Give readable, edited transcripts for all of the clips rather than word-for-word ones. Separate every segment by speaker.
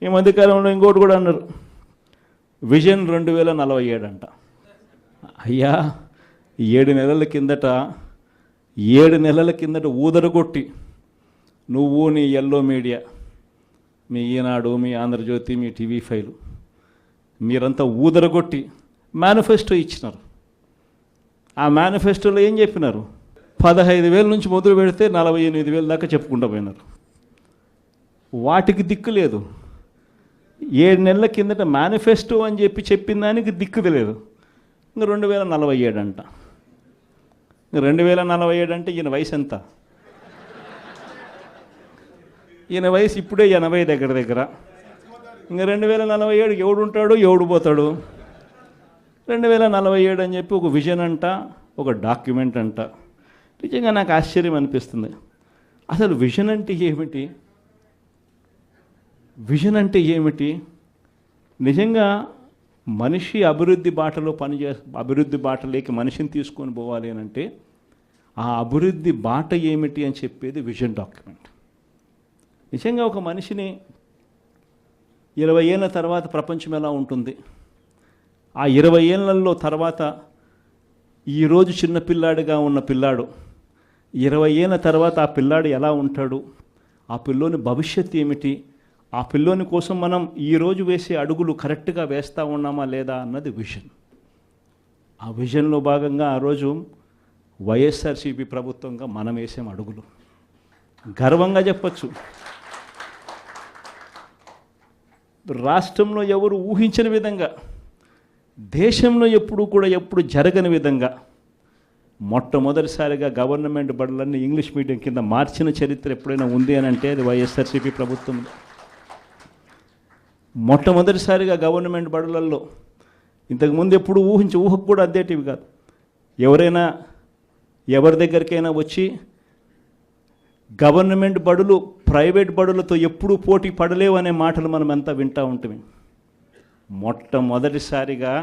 Speaker 1: ఈ మధ్యకాలంలో ఇంకోటి కూడా అన్నారు, విజన్ 2047 అంట. అయ్యా 7 నెలల కిందట ఊదరగొట్టి నువ్వు నీ ఎల్లో మీడియా, మీ ఈనాడు, మీ ఆంధ్రజ్యోతి, మీ TV5 మీరంతా ఊదరగొట్టి మేనిఫెస్టో ఇచ్చినారు. ఆ మేనిఫెస్టోలో ఏం చెప్పినారు? 15,000 నుంచి మొదలు పెడితే 48,000 దాకా చెప్పుకుంటూ పోయినారు. వాటికి దిక్కు లేదు. 7 నెలల కిందట మేనిఫెస్టో అని చెప్పిన దానికి దిక్కు లేదు. ఇంకా 2047 అంట. 2047 అంటే ఈయన వయసు ఎంత? ఈయన వయసు ఇప్పుడే 80 దగ్గర. ఇంకా 2047 ఎవడు ఉంటాడు, ఎవడు పోతాడు? 2047 అని చెప్పి ఒక విజన్ అంట, ఒక డాక్యుమెంట్ అంట. నిజంగా నాకు ఆశ్చర్యం అనిపిస్తుంది. అసలు విజన్ అంటే ఏమిటి? విజన్ అంటే ఏమిటి? నిజంగా మనిషి అభివృద్ధి బాటలో అభివృద్ధి బాటలోకి మనిషిని తీసుకొని పోవాలి అని అంటే ఆ అభివృద్ధి బాట ఏమిటి అని చెప్పేది విజన్ డాక్యుమెంట్. నిజంగా ఒక మనిషిని 20 ఏళ్ళ తర్వాత ప్రపంచం ఎలా ఉంటుంది, ఆ 20 ఏళ్ళల్లో తర్వాత ఈరోజు చిన్నపిల్లాడిగా ఉన్న పిల్లాడు 20 ఏళ్ళ తర్వాత ఆ పిల్లాడు ఎలా ఉంటాడు, ఆ పిల్లోని భవిష్యత్తు ఏమిటి, ఆ పిల్లోని కోసం మనం ఈరోజు వేసే అడుగులు కరెక్ట్గా వేస్తూ ఉన్నామా లేదా అన్నది విజన్. ఆ విజన్లో భాగంగా ఆ రోజు వైఎస్ఆర్సీపీ ప్రభుత్వంగా మనం వేసాం అడుగులు. గర్వంగా చెప్పచ్చు. రాష్ట్రంలో ఎవరు ఊహించని విధంగా, దేశంలో ఎప్పుడు జరగని విధంగా మొట్టమొదటిసారిగా గవర్నమెంట్ బడులన్నీ ఇంగ్లీష్ మీడియం కింద మార్చిన చరిత్ర ఎప్పుడైనా ఉంది అని అంటే అది వైఎస్ఆర్సీపీ ప్రభుత్వం. మొట్టమొదటిసారిగా గవర్నమెంట్ బడులలో ఇంతకుముందు ఎప్పుడు ఊహకు కూడా అద్దేటివి కాదు. ఎవరైనా ఎవరి దగ్గరికైనా వచ్చి గవర్నమెంట్ బడులు ప్రైవేట్ బడులతో ఎప్పుడూ పోటీ పడలేవు అనే మాటలు మనం అంతా వింటూ ఉంటాం. మొట్టమొదటిసారిగా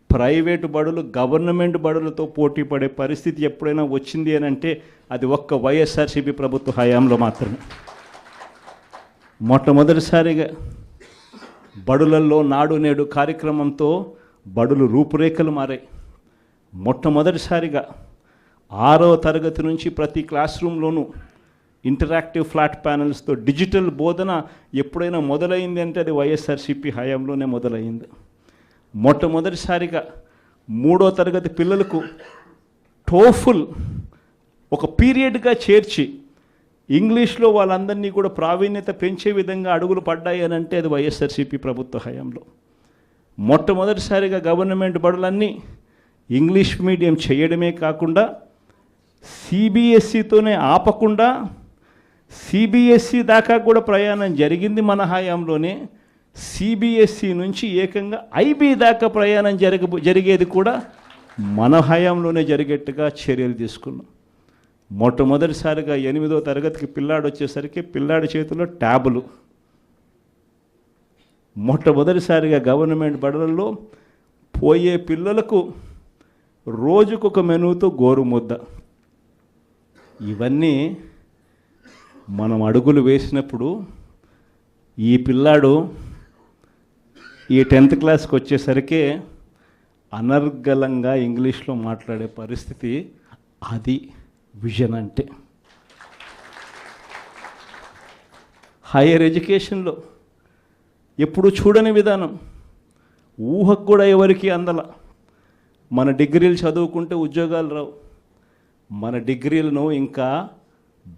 Speaker 1: ప్రైవేటు బడులు గవర్నమెంట్ బడులతో పోటీ పడే పరిస్థితి ఎప్పుడైనా వచ్చింది అని అంటే అది ఒక్క వైఎస్ఆర్సీపీ ప్రభుత్వ హయాంలో మాత్రమే. మొట్టమొదటిసారిగా బడులల్లో నాడు నేడు కార్యక్రమంతో బడులు రూపురేఖలు మారాయి. మొట్టమొదటిసారిగా 6వ తరగతి నుంచి ప్రతి క్లాస్ రూమ్లోనూ ఇంటరాక్టివ్ ఫ్లాట్ ప్యానల్స్తో డిజిటల్ బోధన ఎప్పుడైనా మొదలైంది అంటే అది వైఎస్ఆర్సీపీ హయాంలోనే మొదలైంది. మొట్టమొదటిసారిగా 3వ తరగతి పిల్లలకు టోఫుల్ ఒక పీరియడ్గా చేర్చి ఇంగ్లీష్లో వాళ్ళందరినీ కూడా ప్రావీణ్యత పెంచే విధంగా అడుగులు పడ్డాయి అని అంటే అది వైఎస్ఆర్సీపీ ప్రభుత్వ హయాంలో. మొట్టమొదటిసారిగా గవర్నమెంట్ బడులన్నీ ఇంగ్లీష్ మీడియం చేయడమే కాకుండా సిబిఎస్ఈతోనే ఆపకుండా సిబిఎస్ఈ దాకా కూడా ప్రయాణం జరిగింది మన హయాంలోనే. సిబిఎస్ఈ నుంచి ఏకంగా ఐబీ దాకా ప్రయాణం జరిగేది కూడా మన హయాంలోనే జరిగేట్టుగా చర్యలు తీసుకున్నాం. మొట్టమొదటిసారిగా 8వ తరగతికి పిల్లాడు వచ్చేసరికి పిల్లాడి చేతిలో ట్యాబులు. మొట్టమొదటిసారిగా గవర్నమెంట్ బడులలో పోయే పిల్లలకు రోజుకొక మెనూతో గోరుముద్ద. ఇవన్నీ మనం అడుగులు వేసినప్పుడు ఈ పిల్లాడు ఈ 10th క్లాస్కి వచ్చేసరికి అనర్గళంగా ఇంగ్లీష్లో మాట్లాడే పరిస్థితి. అది విజన్ అంటే. హైయర్ ఎడ్యుకేషన్లో ఎప్పుడు చూడని విధానం, ఊహకు కూడా ఎవరికి అందల. మన డిగ్రీలు చదువుకుంటే ఉద్యోగాలు రావు, మన డిగ్రీలను ఇంకా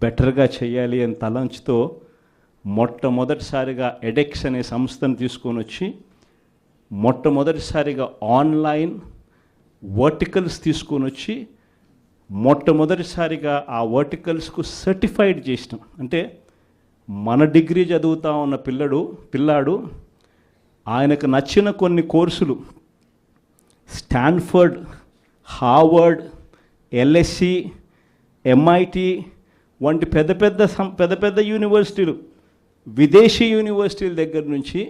Speaker 1: బెటర్గా చేయాలి అని తలంచుతో మొట్టమొదటిసారిగా ఎడెక్స్ అనే సంస్థను తీసుకొని వచ్చి మొట్టమొదటిసారిగా ఆన్లైన్ వర్టికల్స్ తీసుకొని వచ్చి మొట్టమొదటిసారిగా ఆ వర్టికల్స్కు సర్టిఫైడ్ చేసినాం. అంటే మన డిగ్రీ చదువుతా ఉన్న పిల్లాడు ఆయనకు నచ్చిన కొన్ని కోర్సులు స్టాన్ఫర్డ్, హార్వర్డ్, LSE, MIT వంటి పెద్ద పెద్ద యూనివర్సిటీలు, విదేశీ యూనివర్సిటీల దగ్గర నుంచి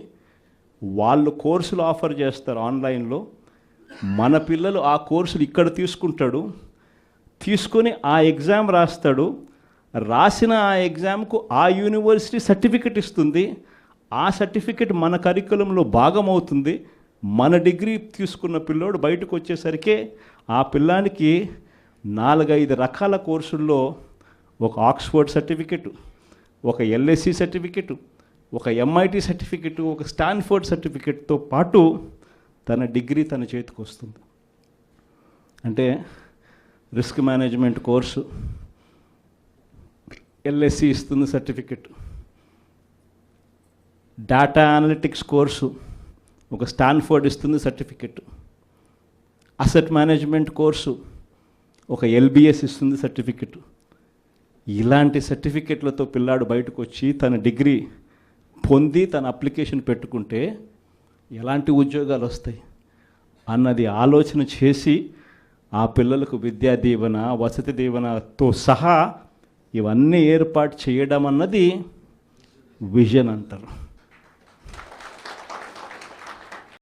Speaker 1: వాళ్ళు కోర్సులు ఆఫర్ చేస్తారు ఆన్లైన్లో. మన పిల్లలు ఆ కోర్సులు ఇక్కడ తీసుకుంటాడు, తీసుకొని ఆ ఎగ్జామ్ రాస్తాడు, రాసిన ఆ ఎగ్జామ్కు ఆ యూనివర్సిటీ సర్టిఫికెట్ ఇస్తుంది. ఆ సర్టిఫికెట్ మన కరికులంలో భాగం అవుతుంది. మన డిగ్రీ తీసుకున్న పిల్లోడు బయటకు వచ్చేసరికి ఆ పిల్లానికి 4-5 రకాల కోర్సుల్లో ఒక ఆక్స్ఫర్డ్ సర్టిఫికెట్, ఒక ఎల్ఎస్సి సర్టిఫికెట్, ఒక ఎంఐటి సర్టిఫికెట్, ఒక స్టాన్ఫోర్డ్ సర్టిఫికెట్తో పాటు తన డిగ్రీ తన చేతికి వస్తుంది. అంటే రిస్క్ మేనేజ్మెంట్ కోర్సు ఎల్ఎస్సి ఇస్తుంది సర్టిఫికెట్, డేటా అనలిటిక్స్ కోర్సు ఒక స్టాన్ఫోర్డ్ ఇస్తుంది సర్టిఫికెట్, అసెట్ మేనేజ్మెంట్ కోర్సు ఒక ఎల్బిఎస్ ఇస్తుంది సర్టిఫికెట్. ఇలాంటి సర్టిఫికెట్లతో పిల్లాడు బయటకు వచ్చి తన డిగ్రీ పొంది తన అప్లికేషన్ పెట్టుకుంటే ఎలాంటి ఉద్యోగాలు వస్తాయి అన్నది ఆలోచన చేసి ఆ పిల్లలకు విద్యా దీవెన, వసతి దీవెనతో సహా ఇవన్నీ ఏర్పాటు చేయడం అన్నది విజన్ అంటారు.